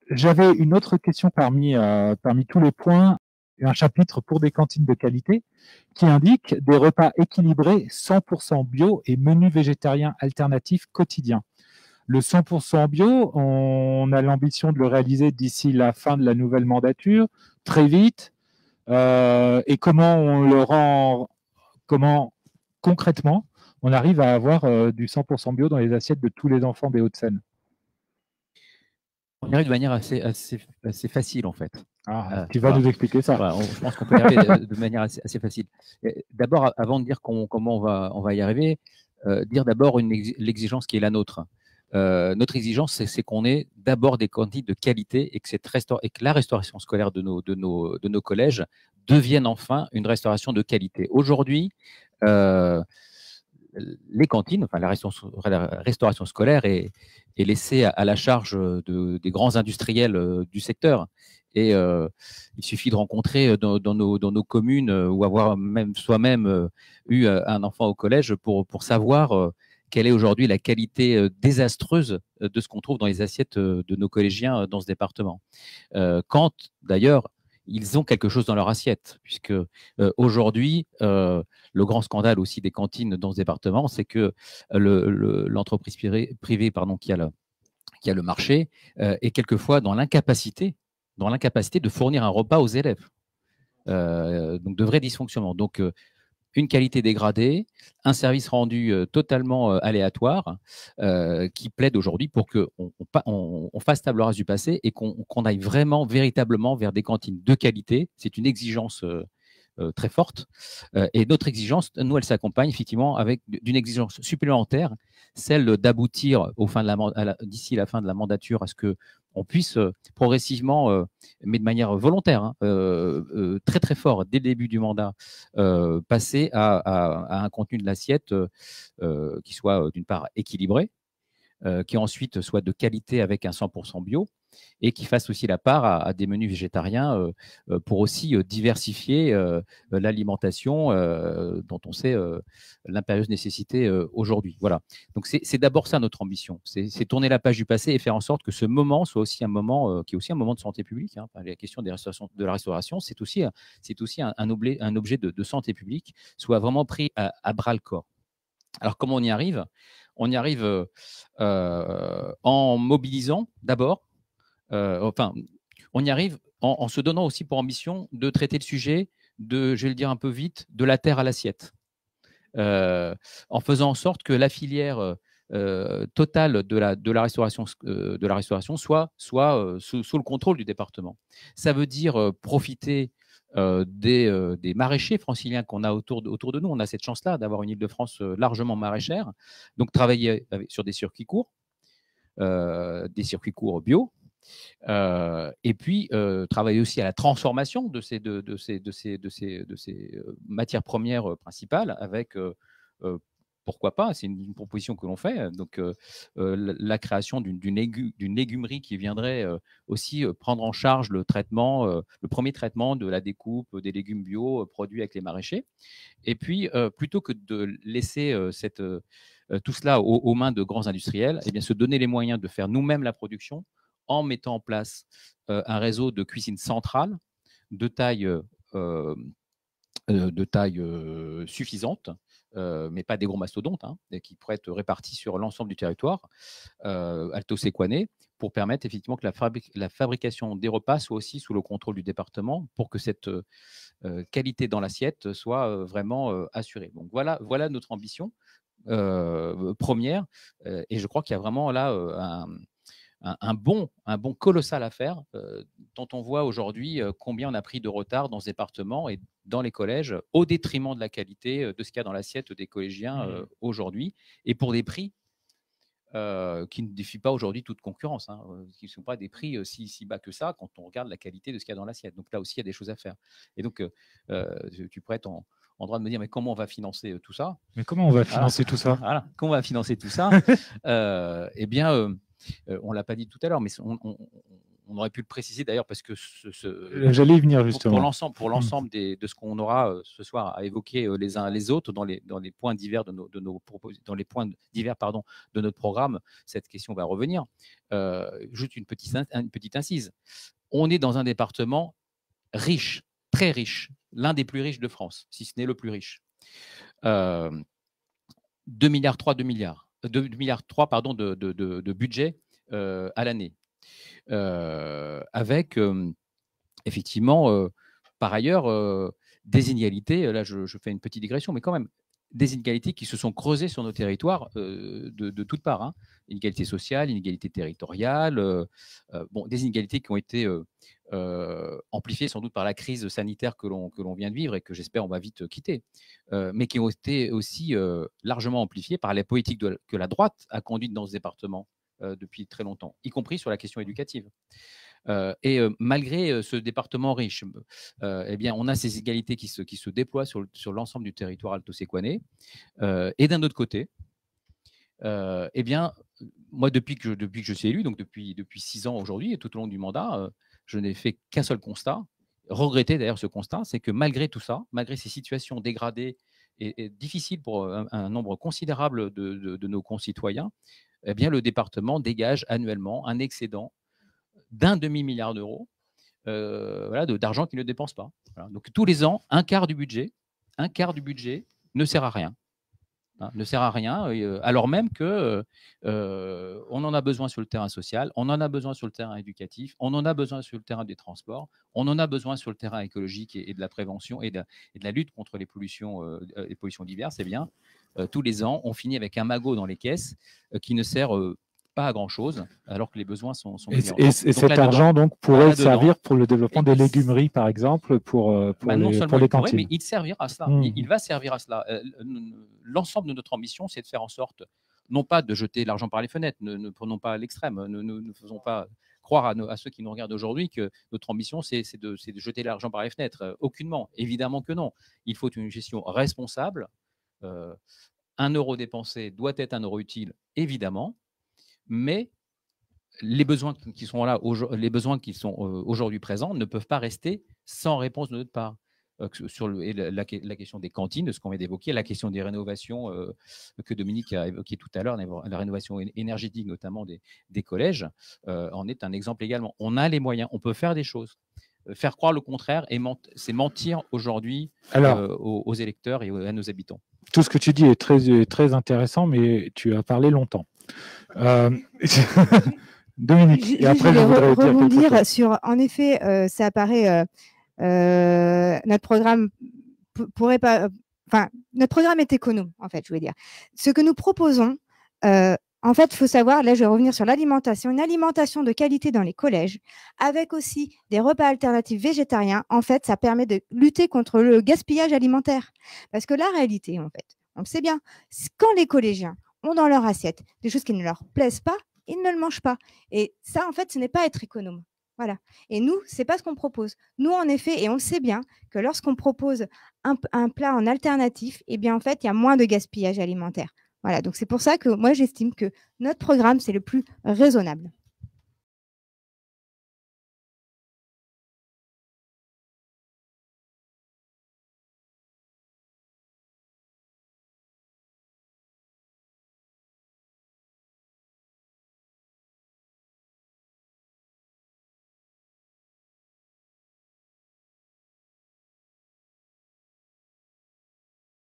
J'avais une autre question parmi tous les points, un chapitre pour des cantines de qualité qui indique des repas équilibrés 100% bio et menus végétariens alternatifs quotidiens. Le 100% bio, on a l'ambition de le réaliser d'ici la fin de la nouvelle mandature, très vite. Et comment on le rend, comment concrètement on arrive à avoir du 100% bio dans les assiettes de tous les enfants des Hauts-de-Seine? On y arrive de manière assez facile, en fait. Ah, tu vas Voilà. nous expliquer ça. Voilà, je pense qu'on peut y arriver de manière assez facile. D'abord, avant de dire comment on va y arriver, dire d'abord l'exigence qui est la nôtre. Notre exigence, c'est qu'on ait d'abord des cantines de qualité et que la restauration scolaire de nos collèges devienne enfin une restauration de qualité. Aujourd'hui, les cantines, enfin la restauration scolaire est laissée à la charge des grands industriels du secteur. Et il suffit de rencontrer dans nos communes ou avoir même soi-même eu un enfant au collège pour savoir quelle est aujourd'hui la qualité désastreuse de ce qu'on trouve dans les assiettes de nos collégiens dans ce département. Quand d'ailleurs ils ont quelque chose dans leur assiette, puisque aujourd'hui, le grand scandale aussi des cantines dans ce département, c'est que l'entreprise privée qui a le marché est quelquefois dans l'incapacité de fournir un repas aux élèves. Donc de vrais dysfonctionnements. Donc une qualité dégradée, un service rendu totalement aléatoire, qui plaide aujourd'hui pour qu'on fasse table rase du passé et qu'on aille vraiment, véritablement vers des cantines de qualité. C'est une exigence très forte. Et notre exigence, nous, elle s'accompagne effectivement avec d'une exigence supplémentaire, celle d'aboutir d'ici la fin de la mandature à ce que on puisse progressivement, mais de manière volontaire, hein, très très fort dès le début du mandat, passer à un contenu de l'assiette qui soit d'une part équilibré, qui ensuite soit de qualité avec un 100% bio, et qui fasse aussi la part à des menus végétariens pour aussi diversifier l'alimentation dont on sait l'impérieuse nécessité aujourd'hui. Voilà. Donc c'est d'abord ça notre ambition, c'est tourner la page du passé et faire en sorte que ce moment soit aussi un moment qui est aussi un moment de santé publique. Hein. La question de la restauration, c'est aussi un objet de santé publique, soit vraiment pris à bras le corps. Alors comment on y arrive? On y arrive en mobilisant d'abord, enfin, on y arrive en se donnant aussi pour ambition de traiter le sujet je vais le dire un peu vite, de la terre à l'assiette. En faisant en sorte que la filière totale de la restauration soit sous le contrôle du département. Ça veut dire profiter des maraîchers franciliens qu'on a autour de nous. On a cette chance-là d'avoir une Île-de-France largement maraîchère. Donc, travailler sur des circuits courts bio, et puis travailler aussi à la transformation de ces matières premières principales avec pourquoi pas, c'est une proposition que l'on fait, donc la création d'une légumerie qui viendrait aussi prendre en charge le premier traitement de la découpe des légumes bio produits avec les maraîchers. Et puis, plutôt que de laisser tout cela aux mains de grands industriels, eh bien, se donner les moyens de faire nous-mêmes la production en mettant en place un réseau de cuisine centrale de taille suffisante, mais pas des gros mastodontes, hein, qui pourraient être répartis sur l'ensemble du territoire, alto-séquané, pour permettre effectivement que la fabrication des repas soit aussi sous le contrôle du département pour que cette qualité dans l'assiette soit vraiment assurée. Donc voilà notre ambition première, et je crois qu'il y a vraiment là un bond colossal à faire, dont on voit aujourd'hui combien on a pris de retard dans ce département et dans les collèges, au détriment de la qualité de ce qu'il y a dans l'assiette des collégiens aujourd'hui, et pour des prix qui ne défient pas aujourd'hui toute concurrence, hein, qui ne sont pas des prix si bas que ça quand on regarde la qualité de ce qu'il y a dans l'assiette. Donc là aussi, il y a des choses à faire. Et donc, tu pourrais être en droit de me dire, mais comment on va financer tout ça? Mais comment on va financer tout ça? Voilà, comment on va financer tout ça? Eh bien, on ne l'a pas dit tout à l'heure, mais on aurait pu le préciser d'ailleurs parce que j'allais y venir justement. Pour l'ensemble de ce qu'on aura ce soir à évoquer les uns les autres dans les points divers dans les points divers de notre programme, cette question va revenir. Juste une petite incise. On est dans un département riche, très riche, l'un des plus riches de France, si ce n'est le plus riche. 2,3 milliards de budget à l'année. Avec effectivement, par ailleurs, des inégalités, là je fais une petite digression, mais quand même, des inégalités qui se sont creusées sur nos territoires de toutes parts. Hein. Inégalités sociales, inégalités territoriales, des inégalités qui ont été amplifiées sans doute par la crise sanitaire que l'on vient de vivre et que j'espère on va vite quitter, mais qui ont été aussi largement amplifiées par les politiques que la droite a conduites dans ce département depuis très longtemps, y compris sur la question éducative. Malgré ce département riche, eh bien, on a ces égalités qui se déploient sur l'ensemble du territoire alto-séquanais. Et d'un autre côté, eh bien, moi, depuis que je suis élu, donc depuis 6 ans aujourd'hui, et tout au long du mandat, je n'ai fait qu'un seul constat, regretter d'ailleurs ce constat, c'est que malgré tout ça, malgré ces situations dégradées et difficiles pour un nombre considérable de nos concitoyens, eh bien, le département dégage annuellement un excédent d'1 demi-milliard d'euros d'argent qu'il ne dépense pas. Voilà. Donc tous les ans, un quart du budget ne sert à rien. Hein, ne sert à rien, alors même que on en a besoin sur le terrain social, on en a besoin sur le terrain éducatif, on en a besoin sur le terrain des transports, on en a besoin sur le terrain écologique et de la prévention et de la lutte contre les pollutions diverses. Eh bien, tous les ans, on finit avec un magot dans les caisses qui ne sert pas à grand-chose, alors que les besoins sont meilleurs. Et cet argent donc pourrait servir pour le développement des légumeries, par exemple, pour les cantines. Mais il servira à cela. Il va servir à cela. L'ensemble de notre ambition, c'est de faire en sorte, non pas de jeter l'argent par les fenêtres, ne prenons pas l'extrême, ne faisons pas croire à ceux qui nous regardent aujourd'hui que notre ambition, c'est de jeter l'argent par les fenêtres. Aucunement, évidemment que non. Il faut une gestion responsable. 1 euro dépensé doit être 1 euro utile, évidemment. Mais les besoins qui sont là, aujourd'hui présents, ne peuvent pas rester sans réponse de notre part. Sur la question des cantines, de ce qu'on vient d'évoquer, la question des rénovations que Dominique a évoqué tout à l'heure, la rénovation énergétique notamment des collèges, en est un exemple également. On a les moyens, on peut faire des choses. Faire croire le contraire, c'est mentir aujourd'hui aux électeurs et à nos habitants. Tout ce que tu dis est très, très intéressant, mais tu as parlé longtemps. Dominique, et après je voudrais rebondir sur, en effet, ça apparaît, notre programme pourrait pas, enfin, notre programme est économe, en fait, je veux dire. Ce que nous proposons, en fait, il faut savoir, là, je vais revenir sur l'alimentation, une alimentation de qualité dans les collèges, avec aussi des repas alternatifs végétariens. En fait, ça permet de lutter contre le gaspillage alimentaire. Parce que la réalité, en fait, on le sait bien, quand les collégiens ont dans leur assiette des choses qui ne leur plaisent pas, ils ne le mangent pas. Et ça, en fait, ce n'est pas être économe. Voilà. Et nous, ce n'est pas ce qu'on propose. Nous, en effet, et on le sait bien, que lorsqu'on propose un plat en alternatif, eh bien, en fait, il y a moins de gaspillage alimentaire. Voilà. Donc, c'est pour ça que moi, j'estime que notre programme, c'est le plus raisonnable.